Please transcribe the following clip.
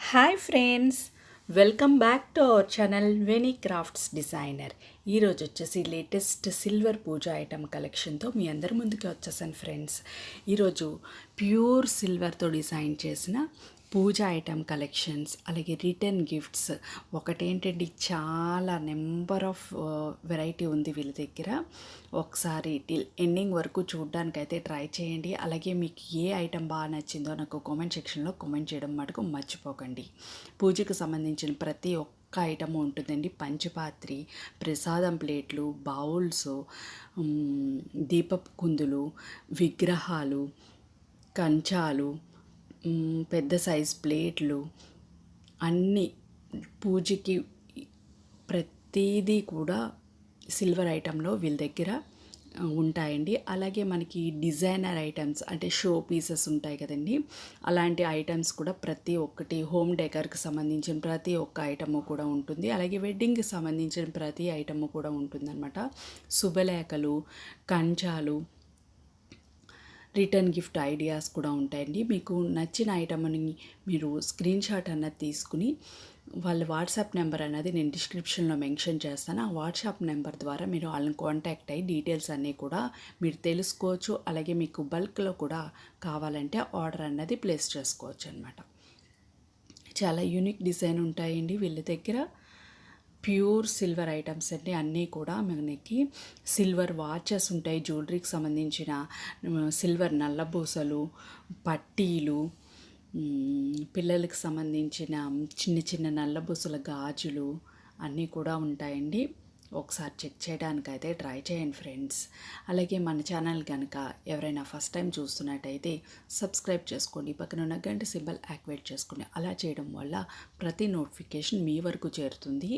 Hi friends, welcome back to our channel Veni crafts designer. ఈరోజు వచ్చేసి latest silver puja item కలెక్షన్తో మీ అందరి ముందుకి వచ్చేసాను ఫ్రెండ్స్. ఈరోజు ప్యూర్ సిల్వర్తో డిజైన్ చేసిన పూజ ఐటమ్ కలెక్షన్స్, అలాగే రిటర్న్ గిఫ్ట్స్. ఒకటేంటంటే చాలా నెంబర్ ఆఫ్ వెరైటీ ఉంది వీళ్ళ దగ్గర. ఒకసారి టిల్ ఎండింగ్ వరకు చూడడానికైతే ట్రై చేయండి. అలాగే మీకు ఏ ఐటమ్ బాగా నచ్చిందో నాకు కామెంట్ సెక్షన్లో కామెంట్ చేయడం మటుకు మర్చిపోకండి. పూజకు సంబంధించిన ప్రతి ఒక్క ఐటమ్ ఉంటుందండి. పంచపాత్రి, ప్రసాదం ప్లేట్లు, బౌల్స్, దీపపు కుందులు, విగ్రహాలు, కంచాలు, పెద్ద సైజ్ ప్లేట్లు, అన్నీ పూజకి ప్రతిదీ కూడా సిల్వర్ ఐటెంలో వీళ్ళ దగ్గర ఉంటాయండి. అలాగే మనకి డిజైనర్ ఐటమ్స్ అంటే షో పీసెస్ ఉంటాయి కదండి, అలాంటి ఐటమ్స్ కూడా ప్రతి ఒక్కటి హోమ్ డెకర్కి సంబంధించిన ప్రతి ఒక్క ఐటము కూడా ఉంటుంది. అలాగే వెడ్డింగ్కి సంబంధించిన ప్రతి ఐటము కూడా ఉంటుందన్నమాట. శుభలేఖలు, కంచాలు, రిటర్న్ గిఫ్ట్ ఐడియాస్ కూడా ఉంటాయండి. మీకు నచ్చిన ఐటమ్ని మీరు స్క్రీన్ షాట్ అన్నది తీసుకుని వాళ్ళ వాట్సాప్ నెంబర్ అన్నది నేను డిస్క్రిప్షన్లో మెన్షన్ చేస్తాను. ఆ వాట్సాప్ నెంబర్ ద్వారా మీరు వాళ్ళని కాంటాక్ట్ అయ్యి డీటెయిల్స్ అన్నీ కూడా మీరు తెలుసుకోవచ్చు. అలాగే మీకు బల్క్లో కూడా కావాలంటే ఆర్డర్ అన్నది ప్లేస్ చేసుకోవచ్చు అనమాట. చాలా యూనిక్ డిజైన్ ఉంటాయండి వీళ్ళ దగ్గర. ప్యూర్ సిల్వర్ ఐటమ్స్ అండి అన్నీ కూడా. మనకి సిల్వర్ వాచెస్ ఉంటాయి, జ్యువెలరీకి సంబంధించిన సిల్వర్ నల్లబూసలు, పట్టీలు, పిల్లలకి సంబంధించిన చిన్న చిన్న నల్లబూసల గాజులు అన్నీ కూడా ఉంటాయండి. ఒకసారి చెక్ చేయడానికి అయితే ట్రై చేయండి ఫ్రెండ్స్. అలాగే మన ఛానల్ కనుక ఎవరైనా ఫస్ట్ టైం చూస్తున్నట్టయితే సబ్స్క్రైబ్ చేసుకోండి, పక్కన ఉన్న గంట సింబల్ యాక్టివేట్ చేసుకోండి. అలా చేయడం వల్ల ప్రతి నోటిఫికేషన్ మీ వరకు చేరుతుంది.